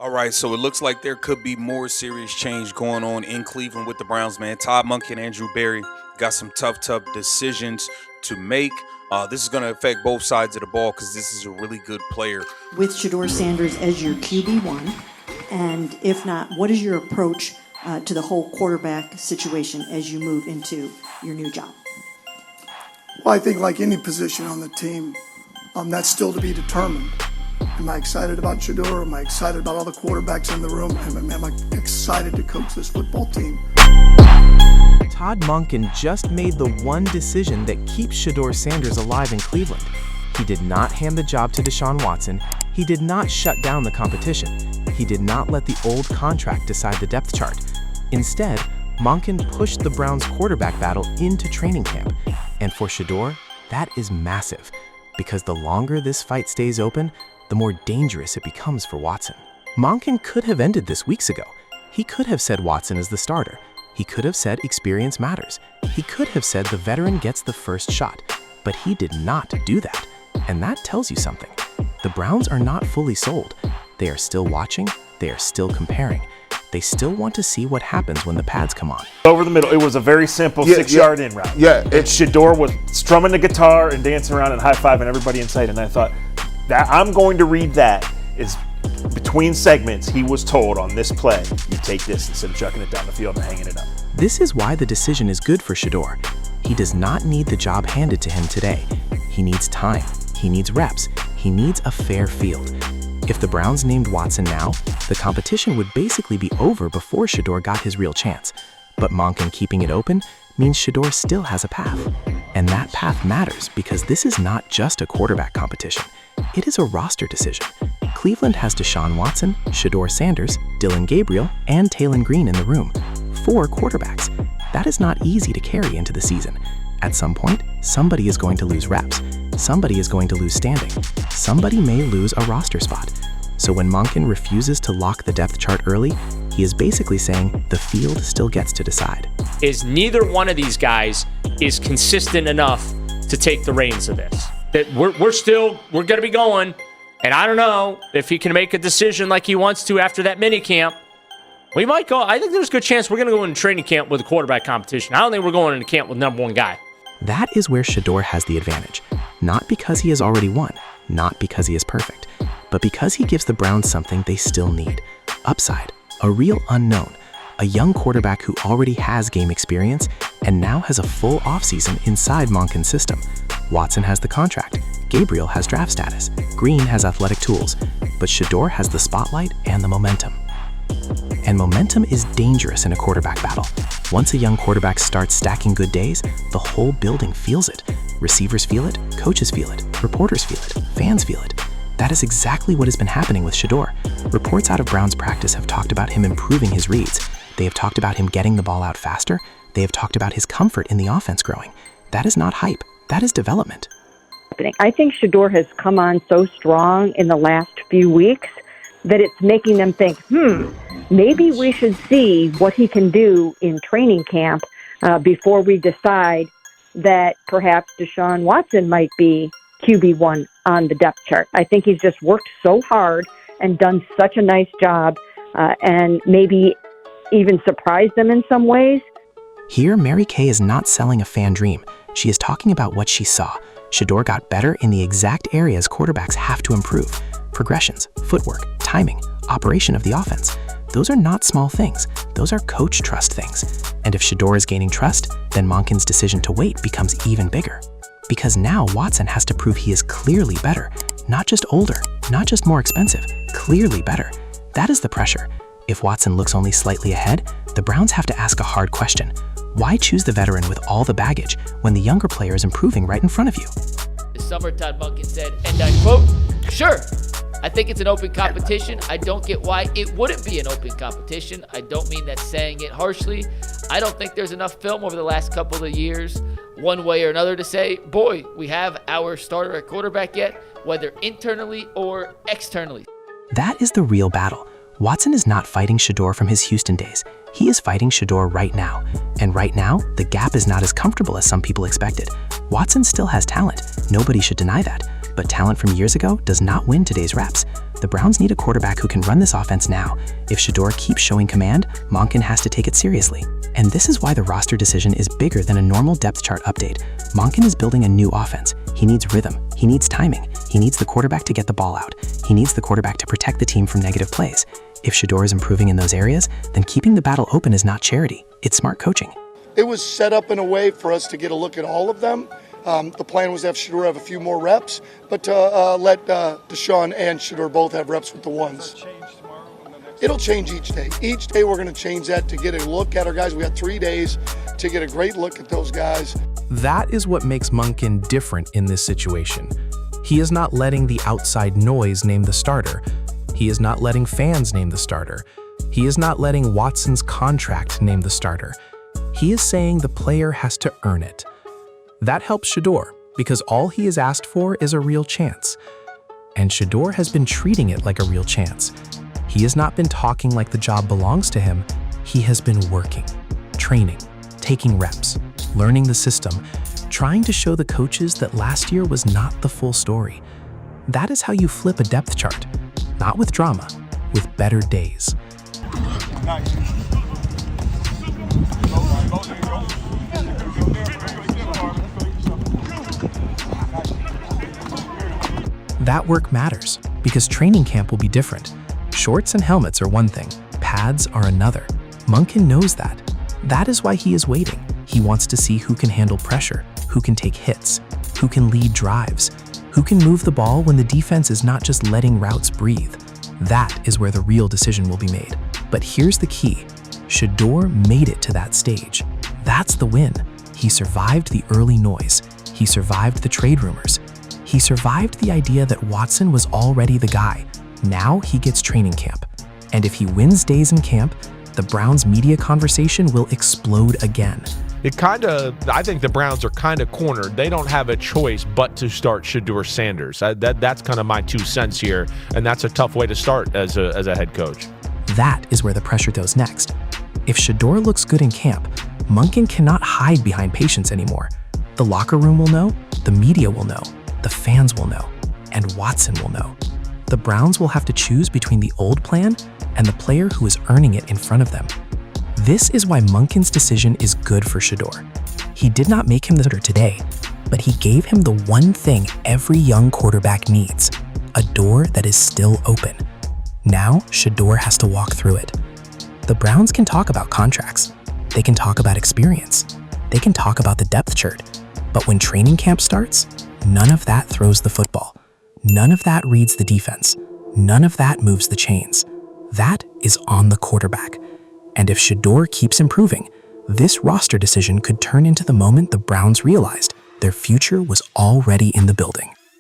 All right, so it looks like there could be more serious change going on in Cleveland with the Browns, man. Todd Monken and Andrew Berry got some tough decisions to make. This is going to affect both sides of the ball because this is a really good player. With Shedeur Sanders as your QB1, and if not, what is your approach to the whole quarterback situation as you move into your new job? Well, I think like any position on the team, that's still to be determined. Am I excited about Shedeur? Am I excited about all the quarterbacks in the room? Am I excited to coach this football team? Todd Monken just made the one decision that keeps Shedeur Sanders alive in Cleveland. He did not hand the job to Deshaun Watson. He did not shut down the competition. He did not let the old contract decide the depth chart. Instead, Monken pushed the Browns' quarterback battle into training camp. And for Shedeur, that is massive, because the longer this fight stays open, the more dangerous it becomes for Watson. Monken could have ended this weeks ago. He could have said Watson is the starter. He could have said experience matters. He could have said the veteran gets the first shot. But he did not do that. And that tells you something. The Browns are not fully sold. They are still watching. They are still comparing. They still want to see what happens when the pads come on. Over the middle, it was a very simple 6-yard in route. Yeah. Shedeur was strumming the guitar and dancing around and high-fiving everybody in sight. And I thought, that I'm going to read that is between segments he was told on this play, you take this instead of chucking it down the field and hanging it up. This is why the decision is good for Shedeur. He does not need the job handed to him today. He needs time. He needs reps. He needs a fair field. If the Browns named Watson now, the competition would basically be over before Shedeur got his real chance. But Monken keeping it open means Shedeur still has a path. And that path matters because this is not just a quarterback competition. It is a roster decision. Cleveland has Deshaun Watson, Shedeur Sanders, Dylan Gabriel, and Taylon Green in the room. 4 quarterbacks. That is not easy to carry into the season. At some point, somebody is going to lose reps. Somebody is going to lose standing. Somebody may lose a roster spot. So when Monken refuses to lock the depth chart early, he is basically saying the field still gets to decide. Is neither one of these guys is consistent enough to take the reins of this. That we're going to be going, and I don't know if he can make a decision like he wants to after that minicamp. We might go. I think there's a good chance we're going to go into training camp with a quarterback competition. I don't think we're going into camp with number one guy. That is where Shedeur has the advantage. Not because he has already won, not because he is perfect, but because he gives the Browns something they still need. Upside, a real unknown, a young quarterback who already has game experience and now has a full offseason inside Monken's system. Watson has the contract, Gabriel has draft status, Green has athletic tools, but Shedeur has the spotlight and the momentum. And momentum is dangerous in a quarterback battle. Once a young quarterback starts stacking good days, the whole building feels it. Receivers feel it, coaches feel it, reporters feel it, fans feel it. That is exactly what has been happening with Shedeur. Reports out of Browns practice have talked about him improving his reads. They have talked about him getting the ball out faster. They have talked about his comfort in the offense growing. That is not hype. That is development. I think Shedeur has come on so strong in the last few weeks that it's making them think, maybe we should see what he can do in training camp before we decide that perhaps Deshaun Watson might be QB1 on the depth chart. I think he's just worked so hard and done such a nice job and maybe even surprised them in some ways. Here, Mary Kay is not selling a fan dream. She is talking about what she saw. Shedeur got better in the exact areas quarterbacks have to improve. Progressions, footwork, timing, operation of the offense. Those are not small things. Those are coach trust things. And if Shedeur is gaining trust, then Monken's decision to wait becomes even bigger. Because now Watson has to prove he is clearly better. Not just older, not just more expensive, clearly better. That is the pressure. If Watson looks only slightly ahead, the Browns have to ask a hard question. Why choose the veteran with all the baggage when the younger player is improving right in front of you? This summer, Todd Monken said, and I quote, "Sure, I think it's an open competition. I don't get why it wouldn't be an open competition. I don't mean that saying it harshly. I don't think there's enough film over the last couple of years, one way or another, to say, boy, we have our starter at quarterback yet, whether internally or externally." That is the real battle. Watson is not fighting Shedeur from his Houston days. He is fighting Shedeur right now. And right now, the gap is not as comfortable as some people expected. Watson still has talent. Nobody should deny that. But talent from years ago does not win today's reps. The Browns need a quarterback who can run this offense now. If Shedeur keeps showing command, Monken has to take it seriously. And this is why the roster decision is bigger than a normal depth chart update. Monken is building a new offense. He needs rhythm. He needs timing. He needs the quarterback to get the ball out. He needs the quarterback to protect the team from negative plays. If Shedeur is improving in those areas, then keeping the battle open is not charity. It's smart coaching. It was set up in a way for us to get a look at all of them. The plan was to have Shedeur have a few more reps, but to let Deshaun and Shedeur both have reps with the ones. It'll change each day. Each day we're going to change that to get a look at our guys. We got 3 days to get a great look at those guys. That is what makes Monken different in this situation. He is not letting the outside noise name the starter. He is not letting fans name the starter. He is not letting Watson's contract name the starter. He is saying the player has to earn it. That helps Shedeur, because all he is asked for is a real chance. And Shedeur has been treating it like a real chance. He has not been talking like the job belongs to him. He has been working, training, taking reps, learning the system, trying to show the coaches that last year was not the full story. That is how you flip a depth chart, not with drama, with better days. That work matters, because training camp will be different. Shorts and helmets are one thing, pads are another. Monken knows that. That is why he is waiting. He wants to see who can handle pressure, who can take hits, who can lead drives, who can move the ball when the defense is not just letting routes breathe. That is where the real decision will be made. But here's the key. Shedeur made it to that stage. That's the win. He survived the early noise. He survived the trade rumors. He survived the idea that Watson was already the guy. Now he gets training camp. And if he wins days in camp, the Browns media conversation will explode again. I think the Browns are kind of cornered. They don't have a choice but to start Shedeur Sanders. That's kind of my 2 cents here, and that's a tough way to start as a head coach. That is where the pressure goes next. If Shedeur looks good in camp, Monken cannot hide behind patience anymore. The locker room will know, the media will know, the fans will know, and Watson will know. The Browns will have to choose between the old plan and the player who is earning it in front of them. This is why Monken's decision is good for Shedeur. He did not make him the starter today, but he gave him the one thing every young quarterback needs, a door that is still open. Now, Shedeur has to walk through it. The Browns can talk about contracts. They can talk about experience. They can talk about the depth chart. But when training camp starts, none of that throws the football. None of that reads the defense. None of that moves the chains. That is on the quarterback. And if Shedeur keeps improving, this roster decision could turn into the moment the Browns realized their future was already in the building.